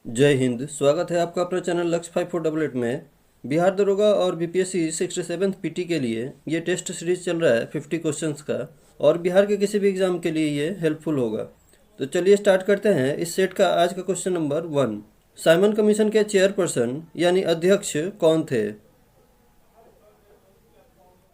जय हिंद। स्वागत है आपका अपने चैनल लक्ष्य 5488 में। बिहार दरोगा और बीपीएससी 67th पीटी के लिए ये टेस्ट सीरीज चल रहा है 50 क्वेश्चंस का, और बिहार के किसी भी एग्जाम के लिए ये हेल्पफुल होगा। तो चलिए स्टार्ट करते हैं इस सेट का। आज का क्वेश्चन नंबर 1, साइमन कमीशन के चेयरपर्सन यानी अध्यक्ष कौन थे?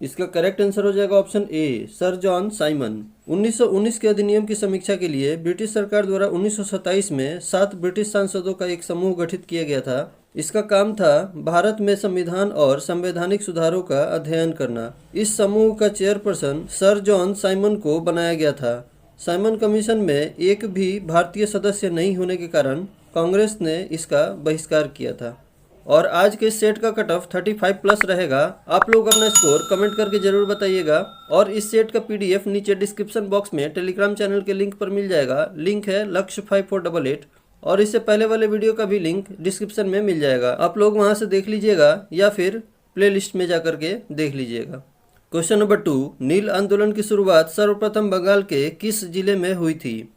इसका करेक्ट आंसर हो जाएगा option A, sir John Simon. 1919 के अधिनियम की समीक्षा के लिए ब्रिटिश सरकार द्वारा 1927 में 7 ब्रिटिश सांसदों का एक समूह गठित किया गया था। इसका काम था भारत में संविधान और संवैधानिक सुधारों का अध्ययन करना। इस समूह का चेयरपर्सन सर जॉन साइमन को बनाया गया था। साइमन कमीशन में एक भी भारतीय सदस्य नहीं होने के कारण कांग्रेस ने इसका बहिष्कार किया था। और आज के सेट का कट ऑफ 35 प्लस रहेगा। आप लोग अपना स्कोर कमेंट करके जरूर बताइएगा। और इस सेट का पीडीएफ नीचे डिस्क्रिप्शन बॉक्स में टेलीग्राम चैनल के लिंक पर मिल जाएगा। लिंक है लक्ष्य 5488, और इससे पहले वाले वीडियो का भी लिंक डिस्क्रिप्शन में मिल जाएगा। आप लोग वहां से देख लीजिएगा या फिर प्लेलिस्ट में जा करके देख लीजिएगा। क्वेश्चन नंबर 2, नील आंदोलन की शुरुआत सर्वप्रथम बंगाल के किस जिले में हुई थी?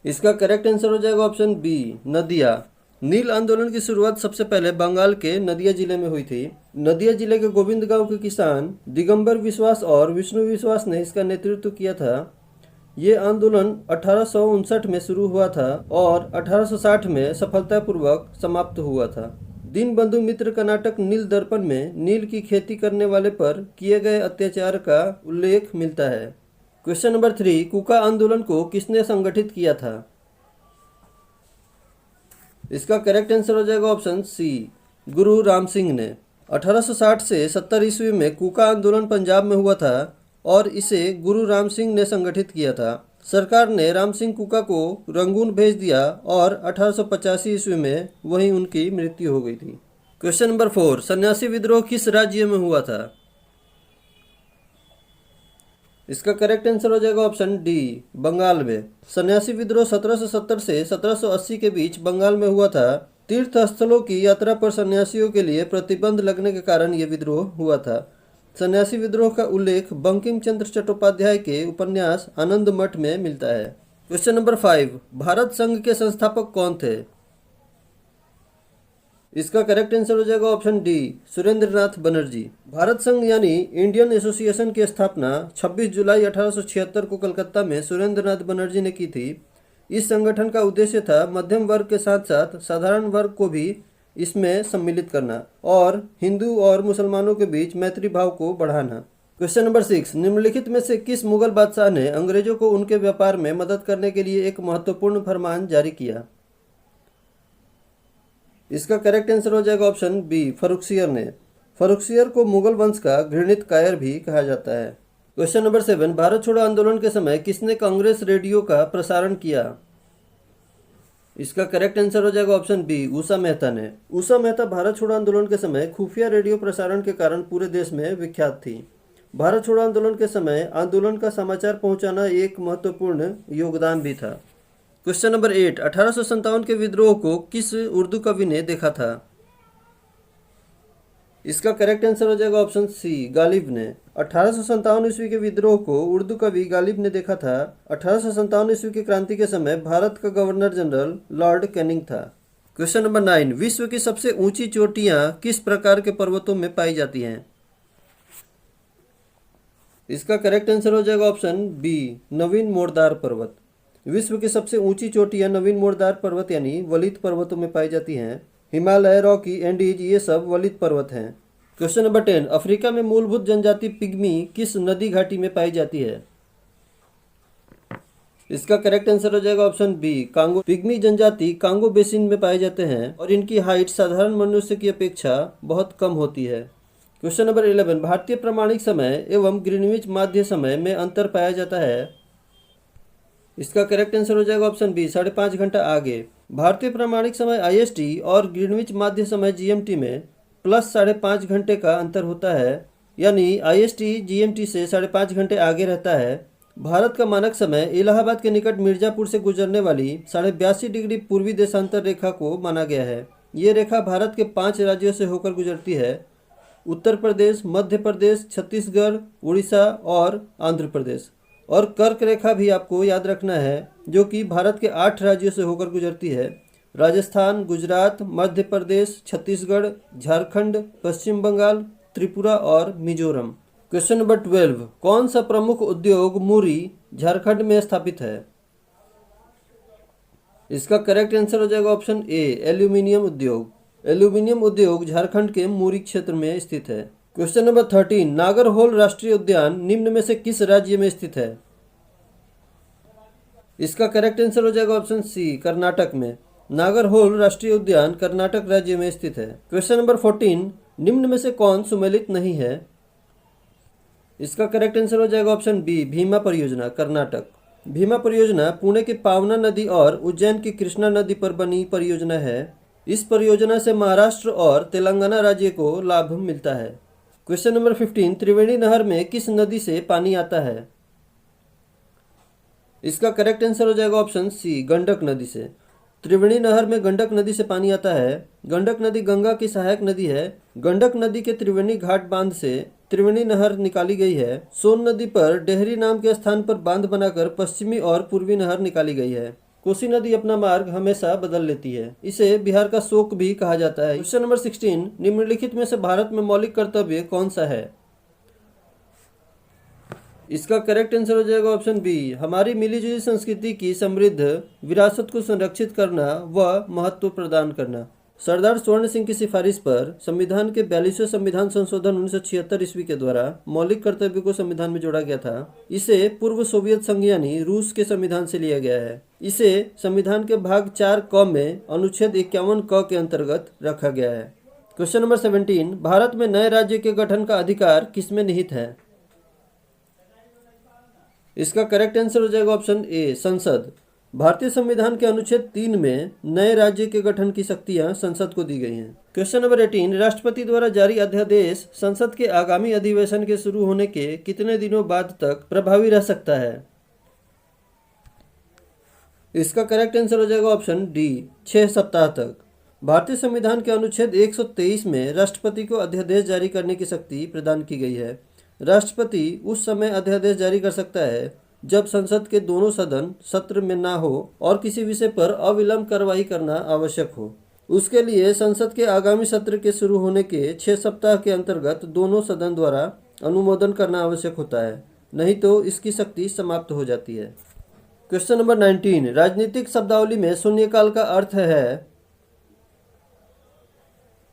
इसका करेक्ट आंसर हो जाएगा ऑप्शन बी, नदिया। नील आंदोलन की शुरुआत सबसे पहले बंगाल के नदिया जिले में हुई थी। नदिया जिले के गोविंद गांव के किसान दिगंबर विश्वास और विष्णु विश्वास ने इसका नेतृत्व किया था। ये आंदोलन 1859 में शुरू हुआ था और 1860 में सफलतापूर्वक समाप्त हुआ था। दीनबंधु मित्र का नाटक नील दर्पण में नील की खेती करने वाले पर किए गए अत्याचार का उल्लेख मिलता है। क्वेश्चन नंबर 3, कूका आंदोलन को किसने संगठित किया था? इसका करेक्ट आंसर हो जाएगा ऑप्शन सी, गुरु राम सिंह ने। 1860 से 70 ईस्वी में कूका आंदोलन पंजाब में हुआ था और इसे गुरु राम सिंह ने संगठित किया था। सरकार ने राम सिंह कूका को रंगून भेज दिया और 1885 ईस्वी में वहीं उनकी मृत्यु हो गई थी। क्वेश्चन नंबर 4, सन्यासी विद्रोह किस राज्य में हुआ था? इसका करेक्ट आंसर हो जाएगा ऑप्शन डी, बंगाल में। सन्यासी विद्रोह 1770 से 1780 के बीच बंगाल में हुआ था। तीर्थ स्थलों की यात्रा पर सन्यासियों के लिए प्रतिबंध लगने के कारण यह विद्रोह हुआ था। सन्यासी विद्रोह का उल्लेख बंकिम चंद्र चट्टोपाध्याय के उपन्यास आनंद मठ में मिलता है। क्वेश्चन नंबर 5, भारत संघ के संस्थापक कौन थे? इसका करेक्ट आंसर हो जाएगा ऑप्शन डी, सुरेंद्रनाथ बनर्जी। भारत संघ यानी इंडियन एसोसिएशन की स्थापना 26 जुलाई 1876 को कलकत्ता में सुरेंद्रनाथ बनर्जी ने की थी। इस संगठन का उद्देश्य था मध्यम वर्ग के साथ साथ साधारण वर्ग को भी इसमें सम्मिलित करना और हिंदू और मुसलमानों के बीच मैत्री भाव को बढ़ाना। क्वेश्चन नंबर 6, निम्नलिखित में से किस मुगल बादशाह ने अंग्रेजों को उनके व्यापार में मदद करने के लिए एक महत्वपूर्ण फरमान जारी किया? इसका करेक्ट आंसर हो जाएगा ऑप्शन बी, फर्रुखसियर ने। फर्रुखसियर को मुगल वंश का घृणित कायर भी कहा जाता है। क्वेश्चन नंबर 7, भारत छोड़ो आंदोलन के समय किसने कांग्रेस रेडियो का प्रसारण किया? इसका करेक्ट आंसर हो जाएगा ऑप्शन बी, उषा मेहता ने। उषा मेहता भारत छोड़ो आंदोलन के समय खुफिया रेडियो प्रसारण के कारण पूरे देश में विख्यात थी। भारत छोड़ो आंदोलन के समय आंदोलन का समाचार पहुंचाना एक महत्वपूर्ण योगदान भी था। क्वेश्चन नंबर 8, 1857 के विद्रोह को किस उर्दू कवि ने देखा था? इसका करेक्ट आंसर हो जाएगा ऑप्शन सी, गालिब ने। 1857 ईस्वी के विद्रोह को उर्दू कवि गालिब ने देखा था। 1857 ईस्वी की क्रांति के समय भारत का गवर्नर जनरल लॉर्ड कैनिंग था। क्वेश्चन नंबर 9, विश्व की सबसे ऊंची चोटियां किस प्रकार के पर्वतों में पाई जाती हैं? इसका करेक्ट आंसर हो जाएगा ऑप्शन बी, नवीन मोरदार पर्वत। विश्व की सबसे ऊंची चोटियां नवीन मोरदार पर्वत यानी वलित पर्वतों में पाई जाती हैं। हिमालय, रॉकी, एंडीज ये सब वलित पर्वत हैं। क्वेश्चन नंबर 10, अफ्रीका में मूलभूत जनजाति पिग्मी किस नदी घाटी में पाई जाती है? इसका करेक्ट आंसर हो जाएगा ऑप्शन बी, कांगो। पिग्मी जनजाति कांगो बेसिन में पाए जाते हैं और इनकी हाइट साधारण मनुष्य की अपेक्षा बहुत कम होती है। क्वेश्चन नंबर 11, भारतीय प्रमाणिक समय एवं ग्रीनविच माध्य समय में अंतर पाया जाता है। इसका करेक्ट आंसर हो जाएगा ऑप्शन बी, 5.5 घंटा आगे। भारतीय प्रमाणिक समय आईएसटी और ग्रीनविच माध्य समय जीएमटी में प्लस 5.5 घंटे का अंतर होता है, यानी आईएसटी जीएमटी से 5.5 घंटे आगे रहता है। भारत का मानक समय इलाहाबाद के निकट मिर्जापुर से गुजरने वाली 82.5 डिग्री पूर्वी देशांतर रेखा को माना गया है। ये रेखा भारत के 5 राज्यों से होकर गुजरती है, उत्तर प्रदेश, मध्य प्रदेश, छत्तीसगढ़, उड़ीसा और आंध्र प्रदेश। और कर्क रेखा भी आपको याद रखना है, जो कि भारत के 8 राज्यों से होकर गुजरती है। राजस्थान, गुजरात, मध्य प्रदेश, छत्तीसगढ़, झारखंड, पश्चिम बंगाल, त्रिपुरा और मिजोरम। क्वेश्चन नंबर 12, कौन सा प्रमुख उद्योग मुरी झारखंड में स्थापित है? इसका करेक्ट आंसर हो जाएगा ऑप्शन ए, एल्यूमिनियम उद्योग। एल्यूमिनियम उद्योग झारखंड के मुरी क्षेत्र में स्थित है। क्वेश्चन नंबर 13, नागरहोल राष्ट्रीय उद्यान निम्न में से किस राज्य में स्थित है? इसका करेक्ट आंसर हो जाएगा ऑप्शन सी, कर्नाटक में। नागरहोल राष्ट्रीय उद्यान कर्नाटक राज्य में स्थित है। क्वेश्चन नंबर 14, निम्न में से कौन सुमेलित नहीं है? इसका करेक्ट आंसर हो जाएगा ऑप्शन बी, भीमा परियोजना, कर्नाटक। भीमा परियोजना पुणे की पावना नदी और उज्जैन की कृष्णा नदी पर बनी परियोजना है। इस परियोजना से महाराष्ट्र और तेलंगाना राज्य को लाभ मिलता है। क्वेश्चन नंबर 15, त्रिवेणी नहर में किस नदी से पानी आता है? इसका करेक्ट आंसर हो जाएगा ऑप्शन सी, गंडक नदी से। त्रिवेणी नहर में गंडक नदी से पानी आता है। गंडक नदी गंगा की सहायक नदी है। गंडक नदी के त्रिवेणी घाट बांध से त्रिवेणी नहर निकाली गई है। सोन नदी पर डेहरी नाम के स्थान पर बांध बनाकर पश्चिमी और पूर्वी नहर निकाली गई है। कोसी नदी अपना मार्ग हमेशा बदल लेती है। इसे बिहार का शोक भी कहा जाता है। क्वेश्चन नंबर 16, निम्नलिखित में से भारत में मौलिक कर्तव्य कौन सा है? इसका करेक्ट आंसर हो जाएगा ऑप्शन बी, हमारी मिलीजुली संस्कृति की समृद्ध विरासत को संरक्षित करना व महत्व प्रदान करना। सरदार स्वर्ण सिंह की सिफारिश पर संविधान के 42वें संविधान संशोधन 1976 ईस्वी के द्वारा मौलिक कर्तव्य को संविधान में जोड़ा गया था। इसे पूर्व सोवियत संघ यानी रूस के संविधान से लिया गया है। इसे संविधान के भाग 4 क में अनुच्छेद 51 क के अंतर्गत रखा गया है। क्वेश्चन नंबर 17, भारत में नए राज्य के गठन का अधिकार किसमें निहित है? इसका करेक्ट आंसर हो जाएगा ऑप्शन ए, संसद। भारतीय संविधान के अनुच्छेद 3 में नए राज्य के गठन की शक्तियां संसद को दी गई हैं। क्वेश्चन नंबर 18, राष्ट्रपति द्वारा जारी अध्यादेश संसद के आगामी अधिवेशन के शुरू होने के कितने दिनों बाद तक प्रभावी रह सकता है? इसका करेक्ट आंसर हो जाएगा ऑप्शन डी, 6 सप्ताह तक। भारतीय संविधान के अनुच्छेद 123 में राष्ट्रपति को अध्यादेश जारी करने की शक्ति प्रदान की गई है। राष्ट्रपति उस समय अध्यादेश जारी कर सकता है जब संसद के दोनों सदन सत्र में ना हो और किसी विषय पर अविलंब कार्रवाई करना आवश्यक हो। उसके लिए संसद के आगामी सत्र के शुरू होने के 6 सप्ताह के अंतर्गत दोनों सदन द्वारा अनुमोदन करना आवश्यक होता है, नहीं तो इसकी शक्ति समाप्त हो जाती है। क्वेश्चन नंबर 19, राजनीतिक शब्दावली में शून्यकाल का अर्थ है?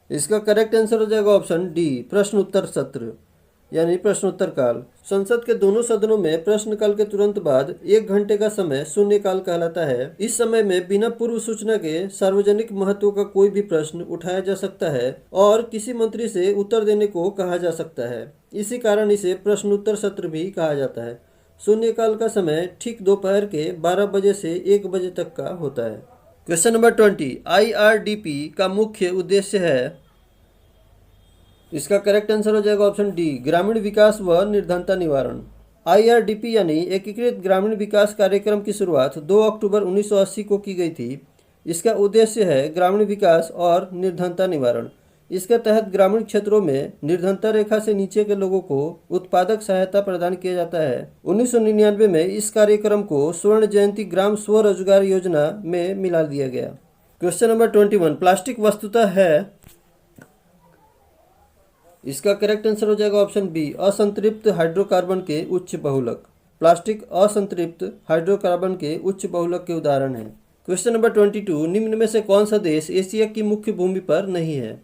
इसका करेक्ट आंसर हो जाएगा ऑप्शन डी, प्रश्न उत्तर सत्र यानी प्रश्नोत्तर काल। संसद के दोनों सदनों में प्रश्नकाल के तुरंत बाद 1 घंटे का समय शून्यकाल कहलाता है। इस समय में बिना पूर्व सूचना के सार्वजनिक महत्व का कोई भी प्रश्न उठाया जा सकता है और किसी मंत्री से उत्तर देने को कहा जा सकता है। इसी कारण इसे प्रश्नोत्तर सत्र भी कहा जाता है। शून्यकाल का समय ठीक दोपहर के 12 बजे से 1 बजे तक का होता है। क्वेश्चन नंबर 20, IRDP का मुख्य उद्देश्य है? इसका करेक्ट आंसर हो जाएगा ऑप्शन डी, ग्रामीण विकास व निर्धनता निवारण। IRDP यानी एकीकृत ग्रामीण विकास कार्यक्रम की शुरुआत 2 अक्टूबर 1980 को की गई थी। इसका उद्देश्य है ग्रामीण विकास और निर्धनता निवारण। इसके तहत ग्रामीण क्षेत्रों में निर्धनता रेखा से नीचे के लोगों को उत्पादक सहायता प्रदान किया जाता है। 1999 में इस कार्यक्रम को स्वर्ण जयंती ग्राम स्वरोजगार योजना में मिला दिया गया। क्वेश्चन नंबर 21, प्लास्टिक वस्तुतः है? इसका करेक्ट आंसर हो जाएगा ऑप्शन बी, असंतृप्त हाइड्रोकार्बन के उच्च बहुलक। प्लास्टिक असंतृप्त हाइड्रोकार्बन के उच्च बहुलक के उदाहरण है। क्वेश्चन नंबर 22, निम्न में से कौन सा देश एशिया की मुख्य भूमि पर नहीं है?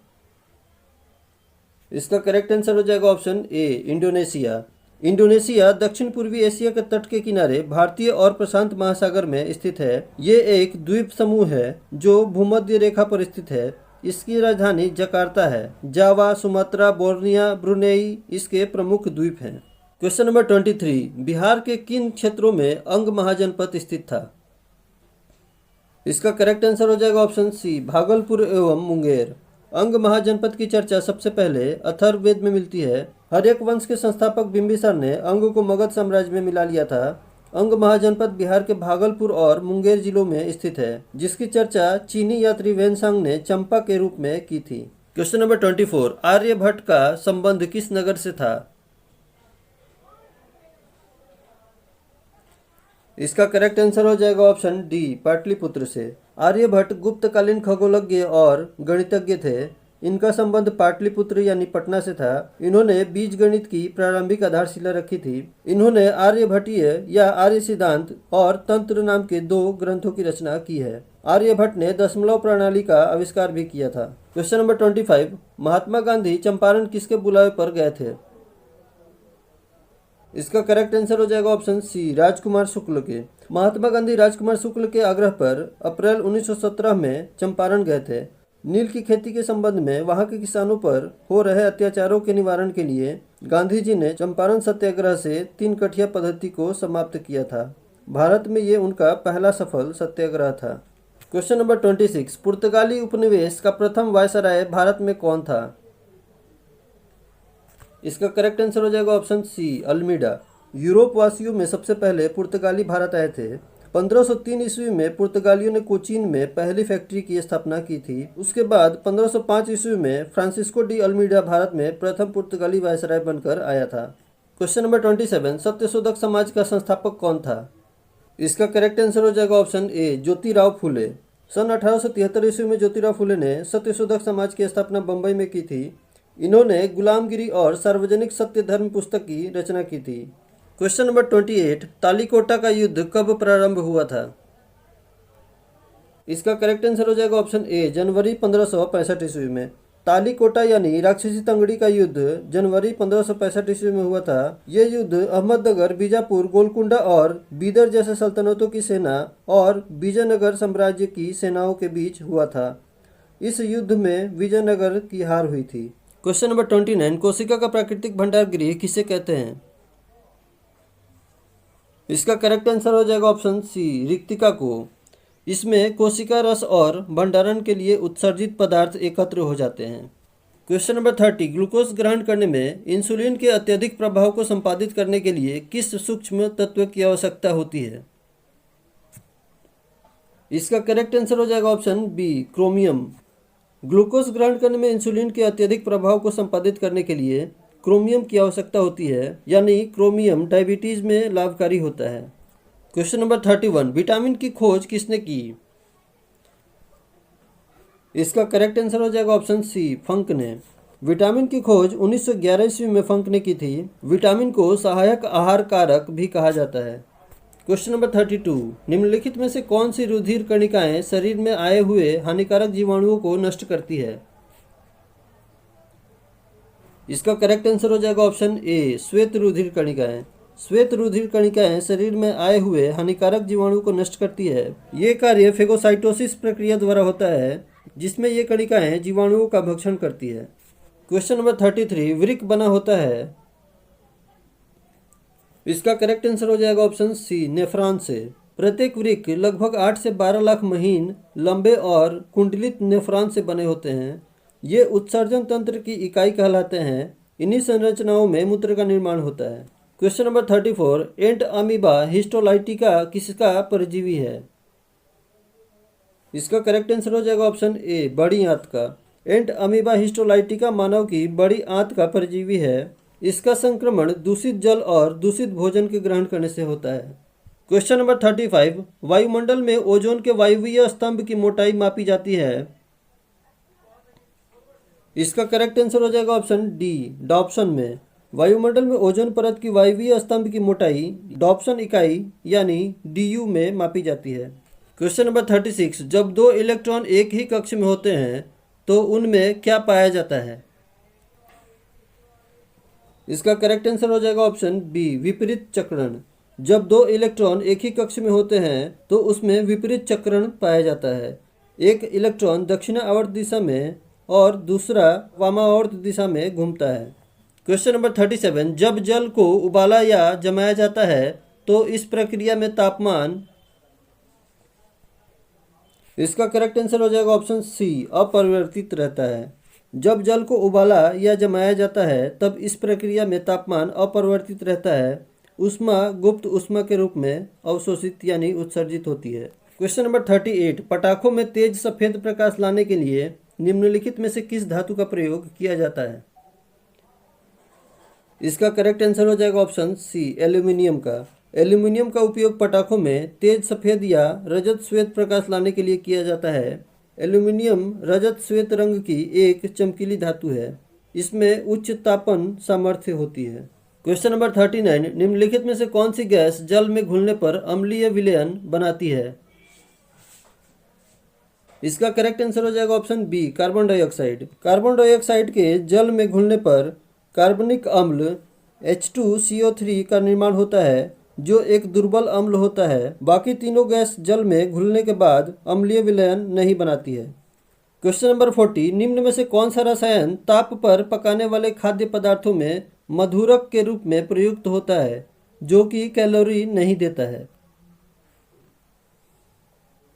इसका करेक्ट आंसर हो जाएगा ऑप्शन ए, इंडोनेशिया। इंडोनेशिया दक्षिण पूर्वी एशिया के तट के किनारे भारतीय और प्रशांत महासागर में स्थित है। ये एक द्वीप समूह है जो भूमध्य रेखा पर स्थित है। इसकी राजधानी जकार्ता है। जावा, सुमात्रा, बोर्निया, ब्रुनेई इसके प्रमुख द्वीप हैं। क्वेश्चन नंबर 23, बिहार के किन क्षेत्रों में अंग महाजनपद स्थित था? इसका करेक्ट आंसर हो जाएगा ऑप्शन सी, भागलपुर एवं मुंगेर। अंग महाजनपद की चर्चा सबसे पहले अथर्ववेद में मिलती है। हर्यक वंश के संस्थापक बिंबिसार ने अंग को मगध साम्राज्य में मिला लिया था। अंग महाजनपद बिहार के भागलपुर और मुंगेर जिलों में स्थित है, जिसकी चर्चा चीनी यात्री वेनसांग ने चंपा के रूप में की थी। क्वेश्चन नंबर 24, आर्यभट्ट का संबंध किस नगर से था? इसका करेक्ट आंसर हो जाएगा ऑप्शन डी, पाटलिपुत्र से। आर्यभट्ट गुप्तकालीन खगोलज्ञ और गणितज्ञ थे। इनका संबंध पाटलिपुत्र यानी पटना से था। इन्होंने बीज गणित की प्रारंभिक आधारशिला रखी थी। इन्होंने आर्यभट्टीय या आर्य सिद्धांत और तंत्र नाम के 2 ग्रंथों की रचना की है। आर्यभट्ट ने दशमलव प्रणाली का आविष्कार भी किया था। क्वेश्चन नंबर 25, महात्मा गांधी चंपारण किसके बुलावे पर गए थे? इसका करेक्ट आंसर हो जाएगा ऑप्शन सी, राजकुमार शुक्ल के। महात्मा गांधी राजकुमार शुक्ल के आग्रह पर अप्रैल 1917 में चंपारण गए थे। नील की खेती के संबंध में वहां के किसानों पर हो रहे अत्याचारों के निवारण के लिए गांधी जी ने चंपारण सत्याग्रह से 3 कठिया पद्धति को समाप्त किया था। भारत में ये उनका पहला सफल सत्याग्रह था। क्वेश्चन नंबर 26, पुर्तगाली उपनिवेश का प्रथम वायसराय भारत में कौन था? इसका करेक्ट आंसर हो जाएगा ऑप्शन सी, अल्मीडा। यूरोप वासियों में सबसे पहले पुर्तगाली भारत आए थे। 1503 ईस्वी में पुर्तगालियों ने कोचीन में पहली फैक्ट्री की स्थापना की थी। उसके बाद 1505 ईस्वी में फ्रांसिस्को डी अल्मीडा भारत में प्रथम पुर्तगाली वायसराय बनकर आया था। क्वेश्चन नंबर 27, सत्यशोधक समाज का संस्थापक कौन था? इसका करेक्ट आंसर हो जाएगा ऑप्शन ए, ज्योतिराव फुले। सन 1873 ईस्वी में ज्योतिराव फुले ने सत्यशोधक समाज की स्थापना बम्बई में की थी। इन्होंने गुलामगिरी और सार्वजनिक सत्य धर्म पुस्तक की रचना की थी। क्वेश्चन नंबर 28, तालीकोटा का युद्ध कब प्रारंभ हुआ था? इसका करेक्ट आंसर हो जाएगा ऑप्शन ए, जनवरी 1565 ईस्वी में। तालीकोटा यानी राक्षसी तंगड़ी का युद्ध जनवरी 1565 ईस्वी में हुआ था। ये युद्ध अहमदनगर, बीजापुर, गोलकुंडा और बीदर जैसे सल्तनतों की सेना और विजयनगर साम्राज्य की सेनाओं के बीच हुआ था। इस युद्ध में विजयनगर की हार हुई थी। क्वेश्चन नंबर 29, कोशिका का प्राकृतिक भंडार गृह किसे कहते हैं? इसका करेक्ट आंसर हो जाएगा ऑप्शन सी, रिक्तिका को। इसमें कोशिका रस और भंडारण के लिए उत्सर्जित पदार्थ एकत्र हो जाते हैं। क्वेश्चन नंबर 30, ग्लूकोज ग्रहण करने में इंसुलिन के अत्यधिक प्रभाव को संपादित करने के लिए किस सूक्ष्म तत्व की आवश्यकता होती है? इसका करेक्ट आंसर हो जाएगा ऑप्शन बी, क्रोमियम। ग्लूकोज ग्रहण करने में इंसुलिन के अत्यधिक प्रभाव को संपादित करने के लिए क्रोमियम की आवश्यकता होती है, यानी क्रोमियम डायबिटीज में लाभकारी होता है। क्वेश्चन नंबर 31, विटामिन की खोज किसने की? इसका करेक्ट आंसर हो जाएगा ऑप्शन सी, फंक ने। विटामिन की खोज 1911 ईस्वी में फंक ने की थी। विटामिन को सहायक आहार कारक भी कहा जाता है। क्वेश्चन नंबर 32, निम्नलिखित में से कौन सी रुधिर कणिकाएं शरीर में आए हुए हानिकारक जीवाणुओं को नष्ट करती है? इसका करेक्ट आंसर हो जाएगा ऑप्शन ए, श्वेत रुधिर कणिकाएं। श्वेत रुधिर कणिकाएं शरीर में आए हुए हानिकारक जीवाणु को नष्ट करती है। ये कार्य फेगोसाइटोसिस प्रक्रिया द्वारा होता है, जिसमें ये कणिकाएं जीवाणुओं का भक्षण करती है। क्वेश्चन नंबर 33, वृक्क बना होता है। इसका करेक्ट आंसर हो जाएगा ऑप्शन सी, नेफ्रॉन से। प्रत्येक वृक्क लगभग 8 से 12 लाख महीन लंबे और कुंडलित नेफ्रॉन से बने होते हैं। ये उत्सर्जन तंत्र की इकाई कहलाते हैं। इन्हीं संरचनाओं में मूत्र का निर्माण होता है। क्वेश्चन नंबर 34, एंट अमीबा हिस्टोलाइटिका किसका परजीवी है? इसका करेक्ट आंसर हो जाएगा ऑप्शन ए, बड़ी आंत का। एंट अमीबा हिस्टोलाइटिका मानव की बड़ी आंत का परजीवी है। इसका संक्रमण दूषित जल और दूषित भोजन के ग्रहण करने से होता है। क्वेश्चन नंबर 35, वायुमंडल में ओजोन के वायवीय स्तंभ की मोटाई मापी जाती है। इसका करेक्ट आंसर हो जाएगा ऑप्शन डी, डॉप्सन में। वायुमंडल में ओजोन परत की वायवीय स्तंभ की मोटाई डॉप्सन इकाई यानी डीयू में मापी जाती है। क्वेश्चन नंबर 36, जब 2 इलेक्ट्रॉन एक ही कक्ष में होते हैं तो उनमें क्या पाया जाता है? इसका करेक्ट आंसर हो जाएगा ऑप्शन बी, विपरीत चक्रण। जब 2 इलेक्ट्रॉन एक ही कक्ष में होते हैं तो उसमें विपरीत चक्रण पाया जाता है। एक इलेक्ट्रॉन दक्षिणावर्त दिशा में और दूसरा वामावर्त दिशा में घूमता है। क्वेश्चन नंबर 37, जब जल को उबाला या जमाया जाता है तो इस प्रक्रिया में तापमान। इसका करेक्ट आंसर हो जाएगा ऑप्शन सी, अपरिवर्तित रहता है। जब जल को उबाला या जमाया जाता है तब इस प्रक्रिया में तापमान अपरिवर्तित रहता है। ऊष्मा गुप्त ऊष्मा के रूप में अवशोषित यानी उत्सर्जित होती है। क्वेश्चन नंबर 38, पटाखों में तेज सफेद प्रकाश लाने के लिए निम्नलिखित में से किस धातु का प्रयोग किया जाता है? इसका करेक्ट आंसर हो जाएगा ऑप्शन सी, एल्यूमिनियम का। एल्यूमिनियम का उपयोग पटाखों में तेज सफ़ेद या रजत श्वेत प्रकाश लाने के लिए किया जाता है। एल्यूमिनियम रजत श्वेत रंग की एक चमकीली धातु है। इसमें उच्च तापन सामर्थ्य होती है। क्वेश्चन नंबर 39, निम्नलिखित में से कौन सी गैस जल में घुलने पर अम्लीय विलयन बनाती है? इसका करेक्ट आंसर हो जाएगा option B, carbon dioxide. Carbon dioxide के जल में घुलने पर कार्बनिक अम्ल H2CO3 का निर्माण होता है, जो एक दुर्बल अम्ल होता है। बाकी तीनों गैस जल में घुलने के बाद अम्लीय विलयन नहीं बनाती है। क्वेश्चन नंबर 40, निम्न में से कौन सा रसायन ताप पर पकाने वाले खाद्य पदार्थों में मधुरक के रूप में प्रयुक्त होता है, जो कि कैलोरी नहीं देता है?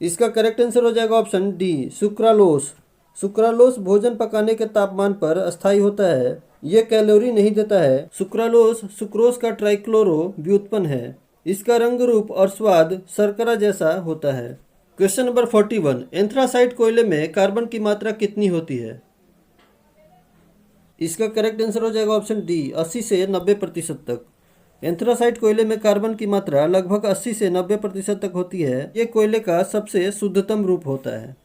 इसका करेक्ट आंसर हो जाएगा ऑप्शन डी, सुक्रालोस। सुक्रालोस भोजन पकाने के तापमान पर अस्थायी होता है। ये कैलोरी नहीं देता है। सुक्रालोस सुक्रोज का ट्राइक्लोरो व्युत्पन्न है। इसका रंग रूप और स्वाद शर्करा जैसा होता है। क्वेश्चन नंबर 41, एंथ्रासाइट कोयले में कार्बन की मात्रा कितनी होती है? इसका करेक्ट आंसर हो जाएगा ऑप्शन डी, 80 से 90% तक। एंथ्रासाइट कोयले में कार्बन की मात्रा लगभग 80 से 90% तक होती है। ये कोयले का सबसे शुद्धतम रूप होता है।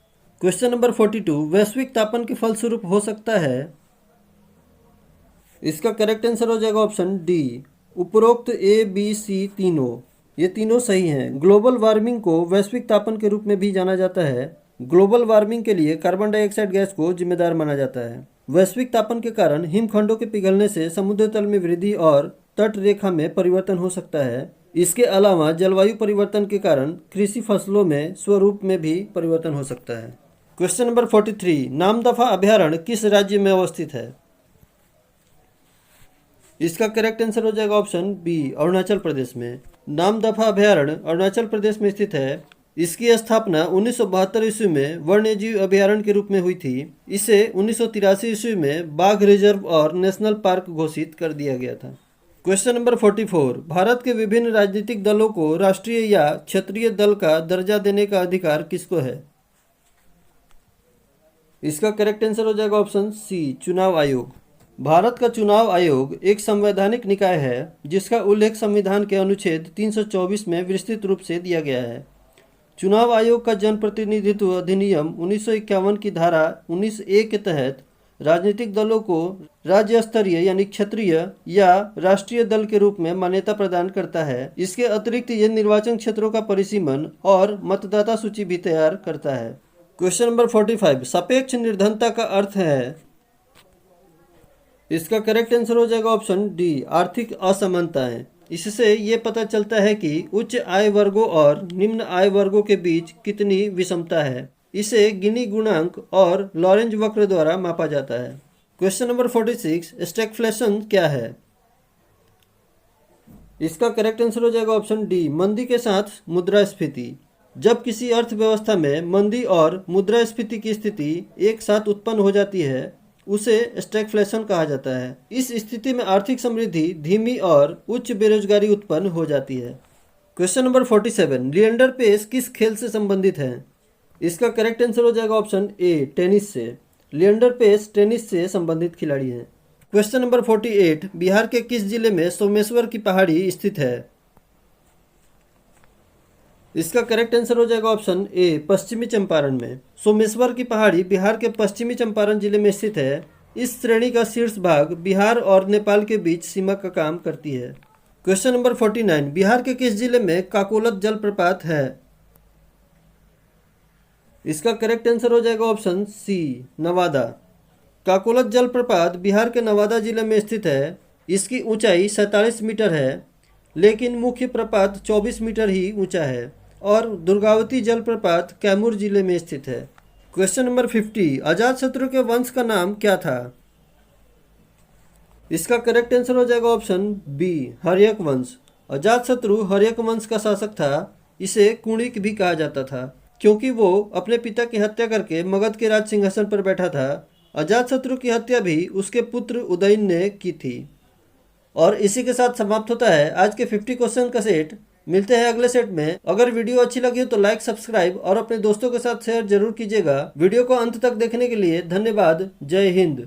क्वेश्चन नंबर 42, वैश्विक तापन के फलस्वरूप हो सकता है? इसका करेक्ट आंसर हो जाएगा ऑप्शन डी, उपरोक्त ए बी सी तीनों। ये तीनों सही हैं। ग्लोबल वार्मिंग को वैश्विक तापन के रूप में भी जाना जाता है। ग्लोबल वार्मिंग के लिए कार्बन डाइऑक्साइड गैस को जिम्मेदार माना जाता है। वैश्विक तापन के कारण हिमखंडों के पिघलने से समुद्र तल में वृद्धि और तट रेखा में परिवर्तन हो सकता है। इसके अलावा जलवायु परिवर्तन के कारण कृषि फसलों में स्वरूप में भी परिवर्तन हो सकता है। क्वेश्चन नंबर 43, नामदफा अभयारण्य किस राज्य में अवस्थित है? इसका करेक्ट आंसर हो जाएगा ऑप्शन बी, अरुणाचल प्रदेश में। नामदफा अभयारण्य अरुणाचल प्रदेश में स्थित है। इसकी स्थापना 1972 ईस्वी में वन्यजीव अभयारण्य के रूप में हुई थी। इसे 1983 ईस्वी में बाघ रिजर्व और नेशनल पार्क घोषित कर दिया गया था। क्वेश्चन नंबर 44, भारत के विभिन्न राजनीतिक दलों को राष्ट्रीय या क्षेत्रीय दल का दर्जा देने का अधिकार किसको है? इसका करेक्ट आंसर हो जाएगा ऑप्शन सी, चुनाव आयोग। भारत का चुनाव आयोग एक संवैधानिक निकाय है जिसका उल्लेख संविधान के अनुच्छेद 324 में विस्तृत रूप से दिया गया है। चुनाव आयोग का जनप्रतिनिधित्व अधिनियम 1951 की धारा 19A के तहत राजनीतिक दलों को राज्य स्तरीय यानी क्षेत्रीय या राष्ट्रीय दल के रूप में मान्यता प्रदान करता है। इसके अतिरिक्त ये निर्वाचन क्षेत्रों का परिसीमन और मतदाता सूची भी तैयार करता है। क्वेश्चन नंबर 45, सापेक्ष निर्धनता का अर्थ है? इसका करेक्ट आंसर हो जाएगा ऑप्शन डी, आर्थिक असमानताएं। इससे ये पता चलता है कि उच्च आय वर्गों और निम्न आय वर्गों के बीच कितनी विषमता है। इसे गिनी गुणांक और लॉरेंज वक्र द्वारा मापा जाता है। क्वेश्चन नंबर 46, स्टैगफ्लेशन क्या है? इसका करेक्ट आंसर हो जाएगा ऑप्शन डी, मंदी के साथ मुद्रास्फीति। जब किसी अर्थव्यवस्था में मंदी और मुद्रास्फीति की स्थिति एक साथ उत्पन्न हो जाती है उसे स्टैगफ्लेशन कहा जाता है। इस स्थिति में आर्थिक समृद्धि धीमी और उच्च बेरोजगारी उत्पन्न हो जाती है। क्वेश्चन नंबर 47, लिएंडर पेस किस खेल से संबंधित है? इसका करेक्ट आंसर हो जाएगा ऑप्शन ए, टेनिस से। लिएंडर पेस टेनिस से संबंधित खिलाड़ी हैं। क्वेश्चन नंबर 48, बिहार के किस जिले में सोमेश्वर की पहाड़ी स्थित है? इसका करेक्ट आंसर हो जाएगा ऑप्शन ए, पश्चिमी चंपारण में। सोमेश्वर की पहाड़ी बिहार के पश्चिमी चंपारण जिले में स्थित है। इस श्रेणी का शीर्ष भाग बिहार और नेपाल के बीच सीमा का काम करती है। क्वेश्चन नंबर 49, बिहार के किस जिले में काकोलत जलप्रपात है? इसका करेक्ट आंसर हो जाएगा ऑप्शन सी, नवादा। काकोलत जलप्रपात बिहार के नवादा जिले में स्थित है। इसकी ऊंचाई 47 मीटर है, लेकिन मुख्य प्रपात 24 मीटर ही ऊंचा है और दुर्गावती जलप्रपात कैमूर जिले में स्थित है। क्वेश्चन नंबर 50, अजातशत्रु के वंश का नाम क्या था? इसका करेक्ट आंसर हो जाएगा ऑप्शन बी, हर्यक वंश। अजातशत्रु हर्यक वंश का शासक था। इसे कुणिक भी कहा जाता था क्योंकि वो अपने पिता की हत्या करके मगध के राज सिंहासन पर बैठा था। अजातशत्रु की हत्या भी उसके पुत्र उदयन ने की थी। और इसी के साथ समाप्त होता है आज के 50 क्वेश्चन का सेट। मिलते हैं अगले सेट में। अगर वीडियो अच्छी लगी हो तो लाइक, सब्सक्राइब और अपने दोस्तों के साथ शेयर जरूर कीजिएगा। वीडियो को अंत तक देखने के लिए धन्यवाद। जय हिंद।